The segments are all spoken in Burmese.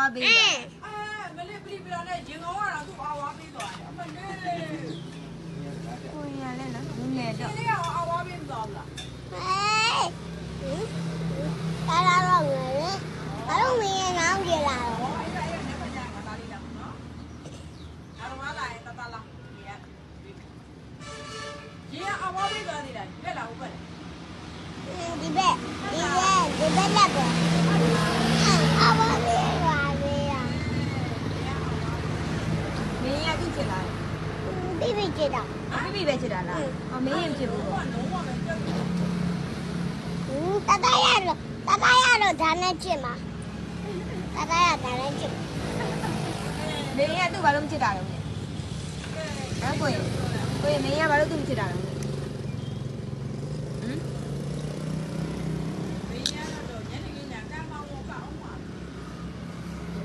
ဝါပေးတယ်မလေးပြပြနဲ့ရင်ကောင်းရတာသူ့အဝါပေးသွားတယ်အမလေးကိုရလဲနော်လူငယ်တော့ဒီကအဝါပေးသွားလားတာလာတော့ငယ်လေဘာလို့မင်းငောင်းကြလာတော့အဲ့ဒါရဲ့နေပါကြမှာဒါလေးတော့နော်အရမလာရင်တတလာရေအဝါပေးသွားနေတာပြက်လာဟုတ်ပါလေဒီဘက်လက်ပဲအဝါလေးပါလေမင်းရသူ့ချစ်လားပြကြတာပြပဲချစ်တာလားအော်မင်းရင်ချစ်ဘူးပေါ့တတရတော့ဒါနဲ့ချစ်မှာတတရဒါနဲ့ချစ်မင်းရသူ့ဘာလို့မချစ်တာလဲဟမ်ကိုရင်မင်းရဘာလို့သူ့မချစ်တာလဲ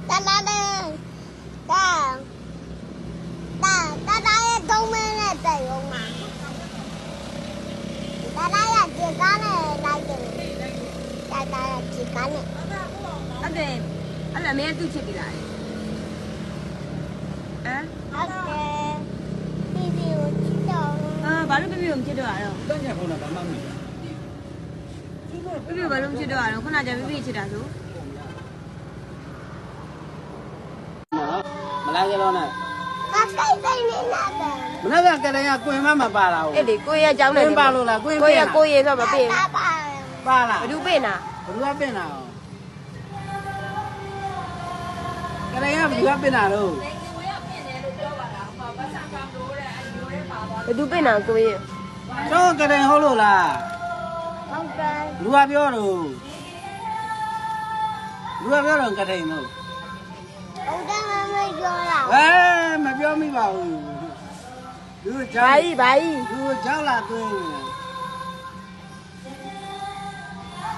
တလာတဲ့တာရဲ့သုံးမင်းနဲ့တဲ့ရုံမှာတာရကြေကားနဲ့လိုက်တယ်တာရကြေကားနဲ့အဲ့ဒါမင်းသူ့ချစ်ပြီလားဟမ်ဟုတ်တယ်ပြီးကိုချစ်တော့ဘာလို့ပြပြမချစ်တော့ရတော့တန်းညဖုန်းတော့ဘာမှမမြင်ပြပြဘာလို့မချစ်တော့ရတော့ခုနကပြပြချစ်တာဆိုမလာကြတော့နဲ့စိတ်နေတာတယ်မနေ့ကကလေးကကွင်မပါလာဘူးအဲ့လေကိုရအကြောင်းနဲ့ကွင်ပါလို့လားကွင်ကိုရဆိုမပေးပါလားဘယ်သူပေးနာဘယ်သူကပင်တာကလေးကဘယ်သူကပင်တာတော့ဘယ်သူပေးနာကိုရတော့ကလေးဟုတ်လို့လားဟုတ်တယ်လူကပြောတော့ကလေးနော်ဟုတ်တယ်မပြောလားမပြောမိပါဘူးလူကြောက်လူကြောက်လာသွင်း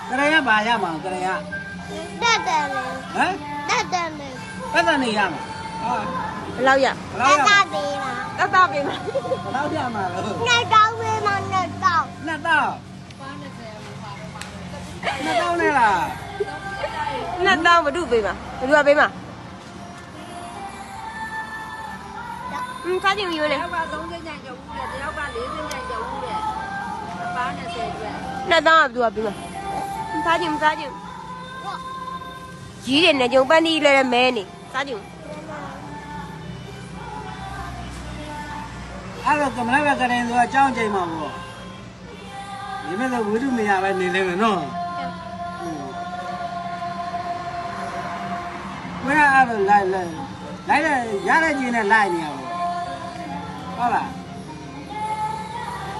ကလေးကဘာရမှာကလေးကတက်တယ်လေဟမ်တက်တယ်လေပတ်သက်နေရမှာဟာဘယ်လောက်ရတက်ပေးလားတပေးမှာဘယ်လောက်ရမှာလဲနှစ်တောင်းပေးမှာနှစ်တောင်းနဲ့လားနှစ်တောင်းဘယ်သူပေးမှာဘယ်သူကပေးမှာစားကြည့်ယူလေတယောက်က30ကျန်ကျော်ဦးတယ်တယောက်က40ကျန်ကျော်ဦးတယ်ပါ20ကျွဲနှစ်တောင်းကဘယ်သူကပေးမှာစားကြည့်ကြီးတယ်နဲ့ကြုံပန်းဒီလဲမဲနေစားကြည့်အဲ့တော့ကမလာကရင်ဆိုအကြောင်းချိန်မှာပေါ့ဒီမဲ့တော့ဝိတုမရပဲနေနေမယ်နော်ဘယ်အဲ့တော့လိုက်ရတဲ့ချင်းနဲ့လိုက်နေရပါဟုတ်လား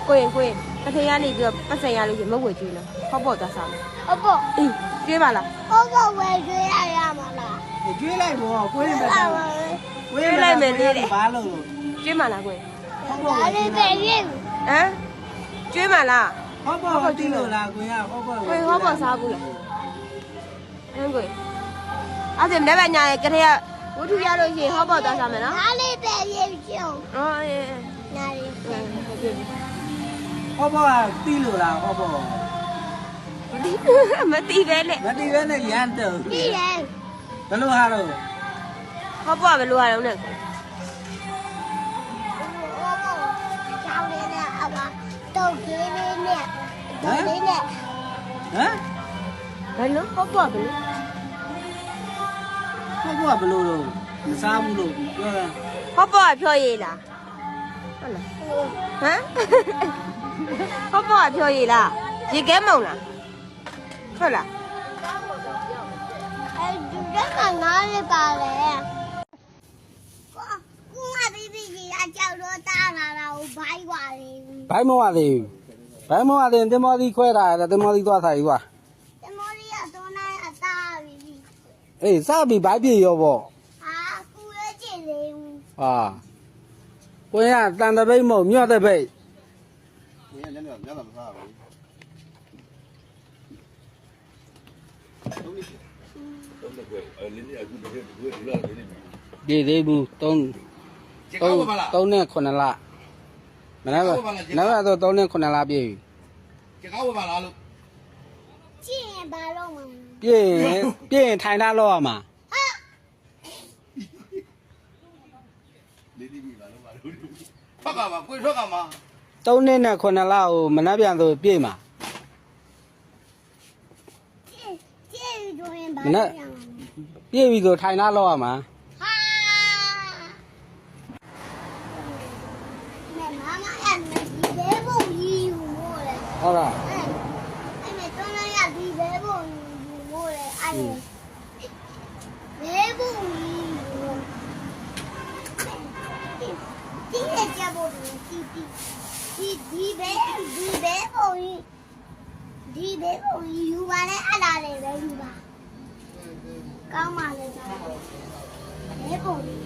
ကိုရင်တစ်ထရနေပြီးတော့ပတ်စံရလို့ရမဝယ်ကျွေးလားဟော့ပေါ့သွားစားမယ်ဟုတ်ပေါ့အေးကျွေးပါလားဟုတ်ပေါ့ဝယ်ကျွေးရမှာလားကျွေးလိုက်ပေါ့ကိုရင်ပဲကျွေးလိုက်မယ်လေးဘာလို့ကျွေးပါလားကိုရင်ဒါလေးပဲရင်ဟမ်ကျွေးပါလားဟုတ်ပေါ့ကြည့်လို့လားကိုရဟုတ်ပေါ့ကိုဟော့ပေါ့စားဘူးလားအဲ့ကိုအဲ့ဒါလည်းပဲညာရဲ့ကလေးကဝတ္ထုရလို့ရှိရင်ဟော့ပေါ့သွားစားမယ်နော်ဒါလေးပဲရင်ကျုံအော်အေးနားလေးဟုတ်ပေါ့တီးလို့လားဟုတ်ပေါ့မတီးပဲနဲ့ရန်တုံတီးတယ်ဘယ်လိုဟာတော့ဟော့ပေါ့ဘယ်လိုဟာတော့နဲ့ကျောင်းလေးနဲ့အမတုတ်ကြီးလေးနဲ့တုတ်လေးနဲ့ဟမ်ဘယ်လိုဟော့ပေါ့ဘယ်လိုဟုတ်ပေါ့ဘယ်လိုတော့မစားဘူးလို့ပြောတာဟော့ပေါ့ဖြောရည်လားဟုတ်လားဟမ်ဟော့ပေါ့ဖြောရည်လားရေကဲမုံလားဟုတ်လားအဲဒီကနားလေးပါလေကိုမဘီဘီကြီးအကြောက်တော့တာလာတာကိုဘိုက်ပါလေဘိုက်မဝသေးတင်မောသီးခွဲတာတယ်တင်မောသီးသွားထားပြီကွာတင်မောသီးကတော့နိုင်အသားပြီအေးစပြီဘိုက်ပြေရောပေါ့ဟာကူရဲကျင်လေဟာကိုရတန်တပိတ်မဟုတ်မြော့တဲ့ပိတ်ကိုရလည်းမြော့တာမစားဘူးဒီသေးဘူး3နဲ့9လမနေ့ကတော့3နဲ့9လပြည့်ပြီကျကောက်ပါလားလို့ကျင်ဘာလို့မပြည့်ထိုင်ထားလို့ရမှာ 3နှစ်နဲ့9လကိုမနှက်ပြန်ဆိုပြည့်မှာ ကျေးဇူးရင်ပါ ပြည့်ပြီဆိုထိုင်လာလောက်ရမှာ ဟာမဲမမရမယ်ဒီဘဲဖို့ကြီးယူမို့လေ ဟုတ်လား အဲ့မဲတွန်းလိုက်ရဒီဘဲဖို့ယူမို့လေအဲ့ဘဲဖို့ကြီးဒီရဲ့ကြဖို့ဒီဘဲဖို့ကြီးဒီဘဲဖို့ယူပါလေအလားလေပဲယူပါကောင်းပါလေဘဲဖို့ကြီး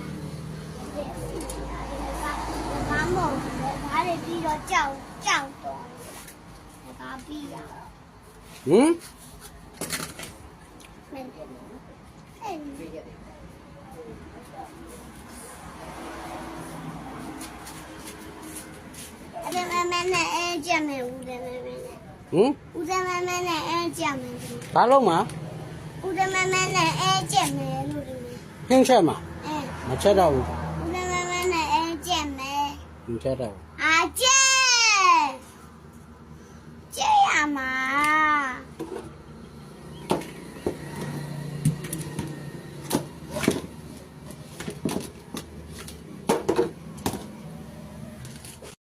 ဘာမို့ဘာလဲပြီးတော့ကြောက်တော့ဒါပြီးရ ဟင် မယ်အဲ့ဒါမမနဲ့အဲကြမယ်ဦးတယ်မမနဲ့ ဟင် ဦးတယ်မမနဲ့အဲကြမယ် ဘာလုံးမှာ ဦးတယ်မမနဲ့အဲကြမယ်လို့ဒီ ဟင်းချက်မှာ အဲ မချက်တော့ဘူး ဦးတယ်မမနဲ့အဲကြမယ် မချက်တော့ဘူး